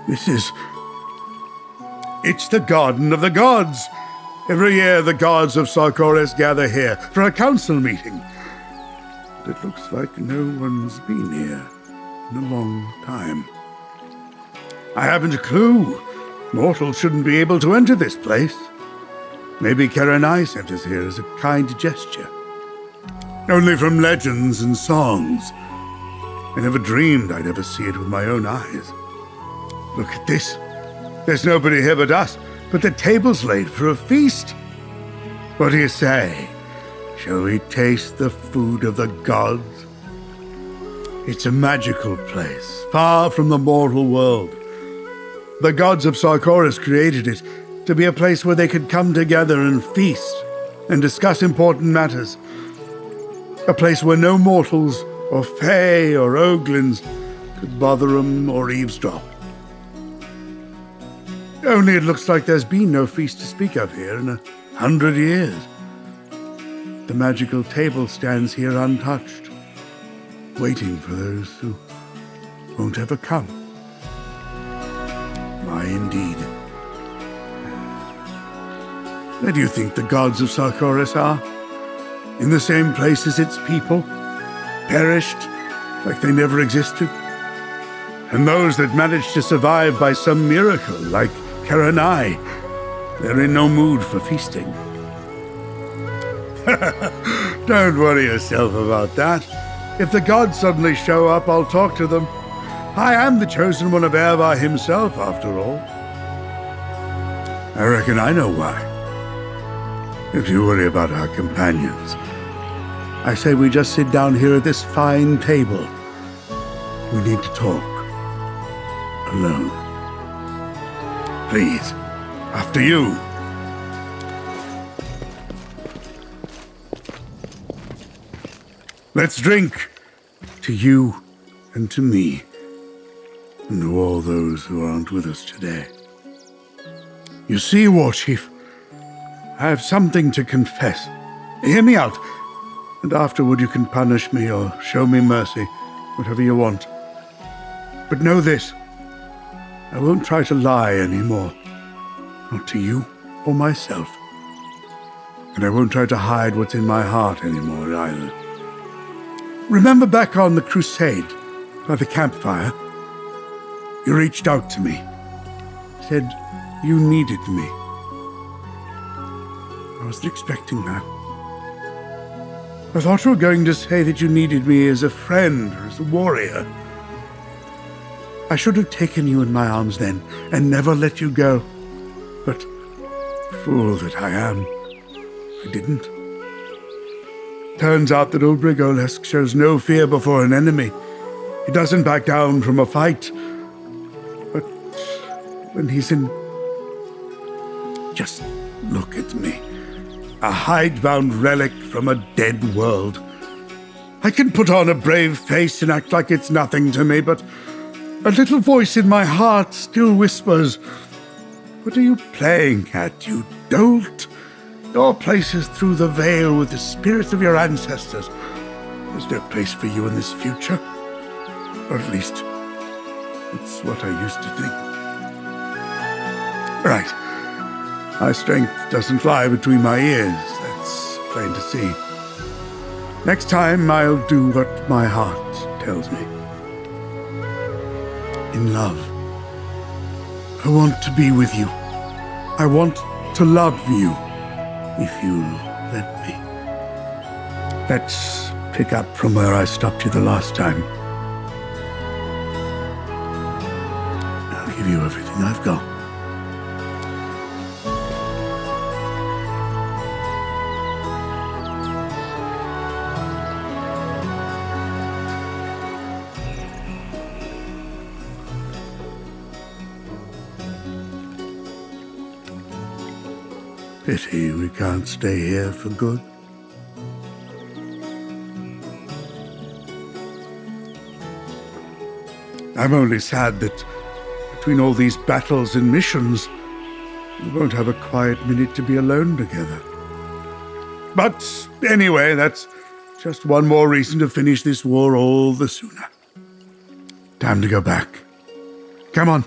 This is... It's the Garden of the Gods! Every year the gods of Sarkorians gather here for a council meeting. But it looks like no one's been here in a long time. I haven't a clue. Mortals shouldn't be able to enter this place. Maybe Karanai sent us here as a kind gesture. Only from legends and songs. I never dreamed I'd ever see it with my own eyes. Look at this. There's nobody here but us, but the table's laid for a feast. What do you say? Shall we taste the food of the gods? It's a magical place, far from the mortal world. The gods of Sarkorians created it to be a place where they could come together and feast and discuss important matters. A place where no mortals or fae or oglins could bother them or eavesdrop. Only it looks like there's been no feast to speak of here in 100 years. The magical table stands here untouched, waiting for those who won't ever come. Why, indeed. Where do you think the gods of Sarkorians are? In the same place as its people? Perished like they never existed? And those that managed to survive by some miracle, like Karanai, they're in no mood for feasting. Don't worry yourself about that. If the gods suddenly show up, I'll talk to them. I am the chosen one of Ervar himself, after all. I reckon I know why. If you worry about our companions, I say we just sit down here at this fine table. We need to talk. Alone. Please, after you. Let's drink to you and to me, and to all those who aren't with us today. You see, War Chief, I have something to confess. Hear me out, and afterward you can punish me or show me mercy, whatever you want. But know this, I won't try to lie anymore, not to you or myself. And I won't try to hide what's in my heart anymore either. Remember back on the crusade, by the campfire? You reached out to me, said you needed me. I wasn't expecting that. I thought you were going to say that you needed me as a friend or as a warrior. I should have taken you in my arms then and never let you go. But, fool that I am, I didn't. Turns out that Ulbrig shows no fear before an enemy. He doesn't back down from a fight. But when he's in... Just look at me. A hidebound relic from a dead world. I can put on a brave face and act like it's nothing to me, but a little voice in my heart still whispers, "What are you playing at, you dolt? Your place is through the veil with the spirits of your ancestors. There's no place for you in this future. Or at least, that's what I used to think." Right. My strength doesn't lie between my ears, that's plain to see. Next time, I'll do what my heart tells me. In love. I want to be with you. I want to love you, if you'll let me. Let's pick up from where I stopped you the last time. I'll give you everything I've got. Pity we can't stay here for good. I'm only sad that between all these battles and missions, we won't have a quiet minute to be alone together. But anyway, that's just one more reason to finish this war all the sooner. Time to go back. Come on.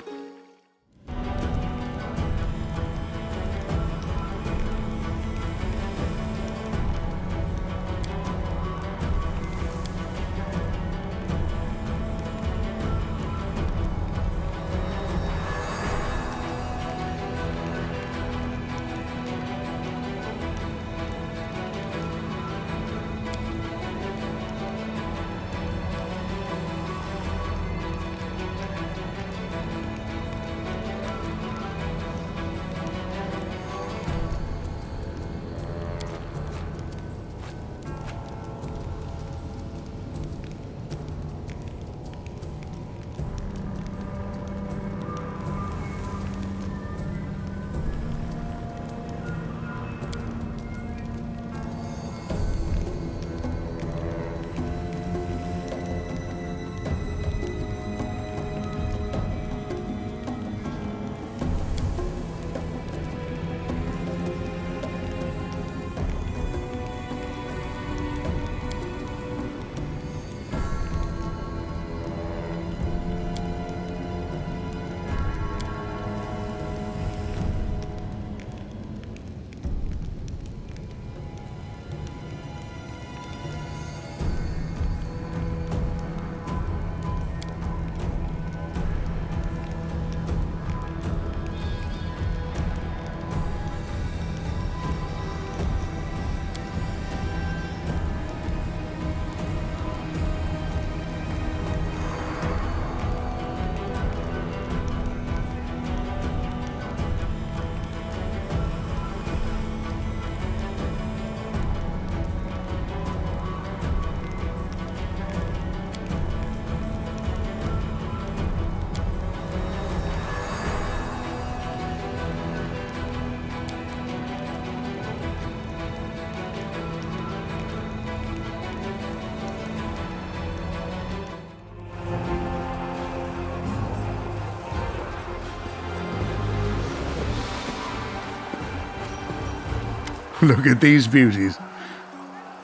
Look at these beauties.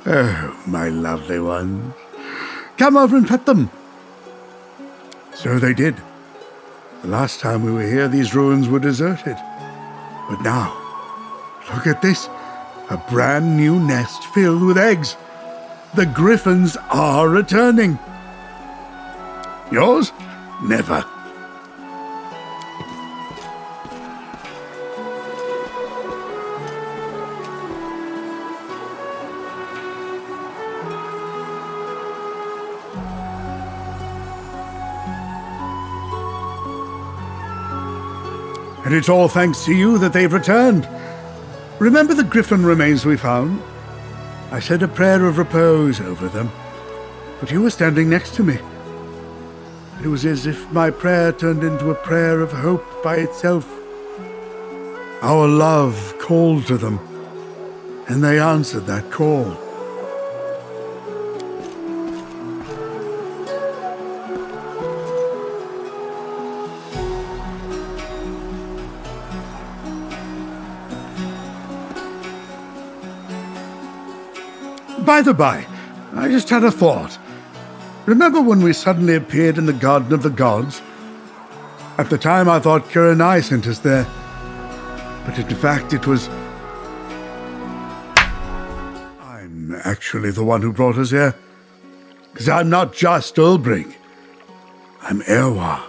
Oh, my lovely ones. Come over and pet them. So they did. The last time we were here, these ruins were deserted. But now, look at this. A brand new nest filled with eggs. The Griffins are returning. Yours? Never. And it's all thanks to you that they've returned. Remember the griffin remains we found? I said a prayer of repose over them, but you were standing next to me. It was as if my prayer turned into a prayer of hope by itself. Our love called to them, and they answered that call. By the by, I just had a thought. Remember when we suddenly appeared in the Garden of the Gods? At the time I thought Kira and I sent us there. But in fact it was... I'm actually the one who brought us here. Because I'm not just Ulbrig. I'm Erwa.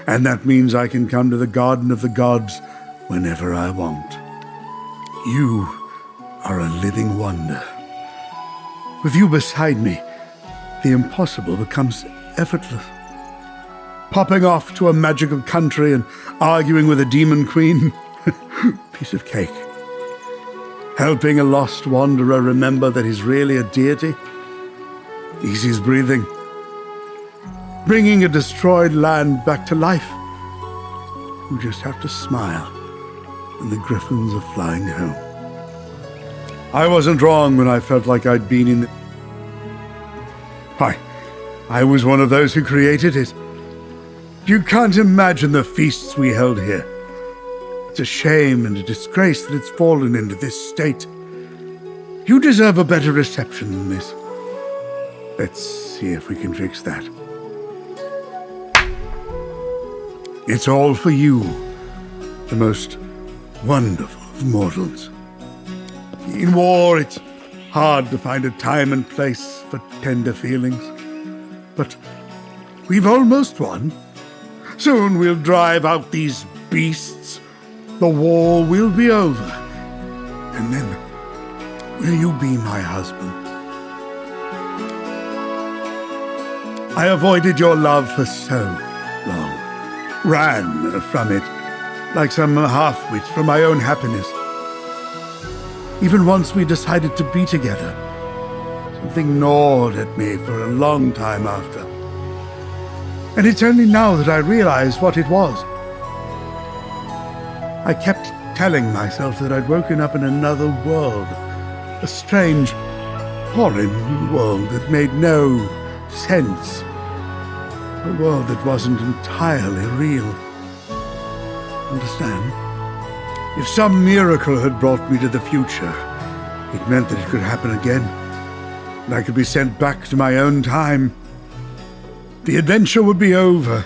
And that means I can come to the Garden of the Gods whenever I want. You are a living wonder. With you beside me, the impossible becomes effortless. Popping off to a magical country and arguing with a demon queen, piece of cake. Helping a lost wanderer remember that he's really a deity, eases breathing. Bringing a destroyed land back to life. You just have to smile, and the Griffins are flying home. I wasn't wrong when I felt like I'd been in the... I was one of those who created it. You can't imagine the feasts we held here. It's a shame and a disgrace that it's fallen into this state. You deserve a better reception than this. Let's see if we can fix that. It's all for you, the most wonderful of mortals. In war, it's hard to find a time and place for tender feelings. But we've almost won. Soon we'll drive out these beasts. The war will be over. And then, will you be my husband? I avoided your love for so long. Ran from it, like some half-wit from my own happiness. Even once we decided to be together, something gnawed at me for a long time after. And it's only now that I realize what it was. I kept telling myself that I'd woken up in another world, a strange, foreign world that made no sense, a world that wasn't entirely real. Understand? If some miracle had brought me to the future, it meant that it could happen again, and I could be sent back to my own time. The adventure would be over.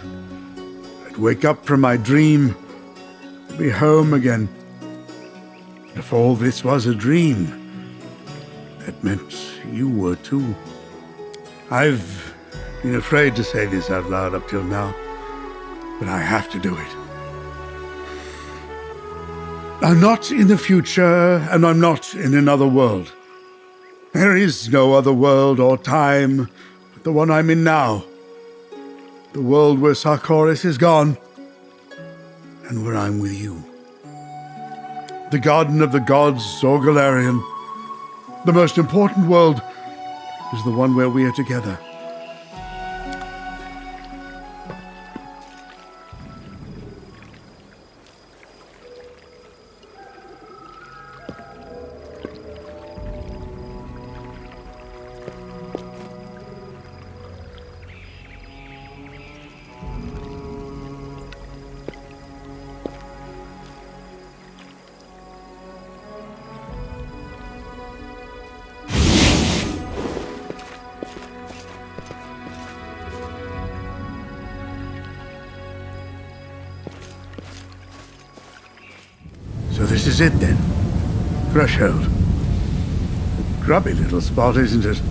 I'd wake up from my dream, and be home again. And if all this was a dream, that meant you were too. I've been afraid to say this out loud up till now, but I have to do it. I'm not in the future, and I'm not in another world. There is no other world or time but the one I'm in now. The world where Sarkorians is gone, and where I'm with you. The Garden of the Gods, or Galarian. The most important world is the one where we are together. So this is it then. Threshold. A grubby little spot, isn't it?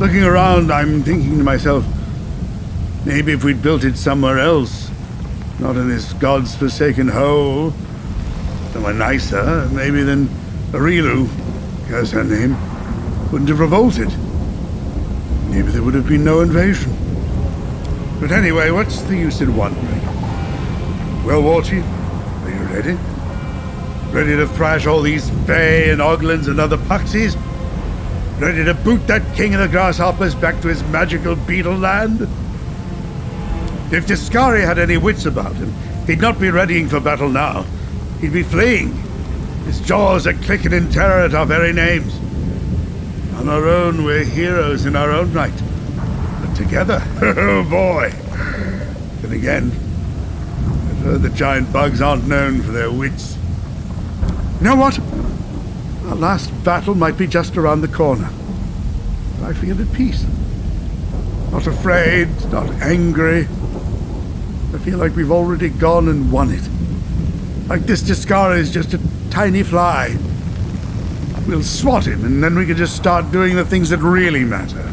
Looking around, I'm thinking to myself, maybe if we'd built it somewhere else, not in this God's forsaken hole, somewhere nicer, maybe then Arilu, as her name, wouldn't have revolted. Maybe there would have been no invasion. But anyway, what's the use in wondering? Well, War Chief, are you ready? Ready to thrash all these Fae and Oglins and other Puxies? Ready to boot that king of the grasshoppers back to his magical beetle land? If Discari had any wits about him, he'd not be readying for battle now. He'd be fleeing. His jaws are clicking in terror at our very names. On our own, we're heroes in our own right. But together, oh boy. Then again, I've heard the giant bugs aren't known for their wits. You know what? Our last battle might be just around the corner. But I feel at peace. Not afraid, not angry. I feel like we've already gone and won it. Like this Discari is just a tiny fly. We'll swat him, and then we can just start doing the things that really matter.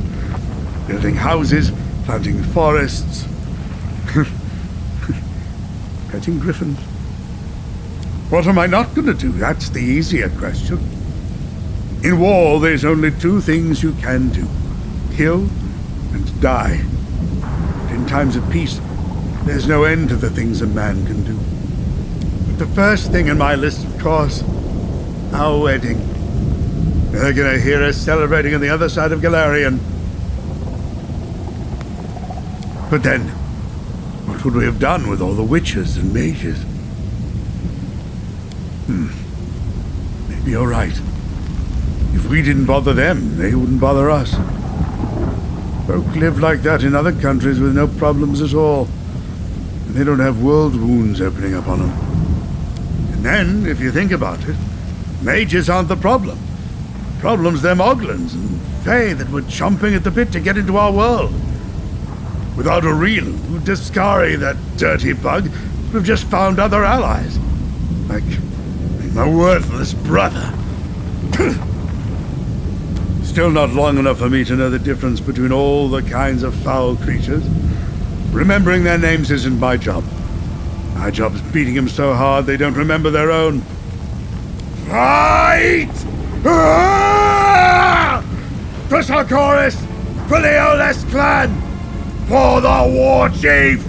Building houses, planting forests, petting griffins. What am I not going to do? That's the easier question. In war, there's only two things you can do. Kill and die. But in times of peace, there's no end to the things a man can do. But the first thing in my list, of course, our wedding. They're going to hear us celebrating on the other side of Galarian. But then, what would we have done with all the witches and mages? Maybe you're right. If we didn't bother them, they wouldn't bother us. Folk live like that in other countries with no problems at all. And they don't have world wounds opening up on them. And then, if you think about it, mages aren't the problem. The problem's them Oglins and Fae that were chomping at the bit to get into our world. Without a real Daskari, that dirty bug, would have just found other allies. Like my worthless brother. Still not long enough for me to know the difference between all the kinds of foul creatures. Remembering their names isn't my job. My job's beating them so hard they don't remember their own. Fight! For Sarkorians! For the Oldest clan! For the War Chief!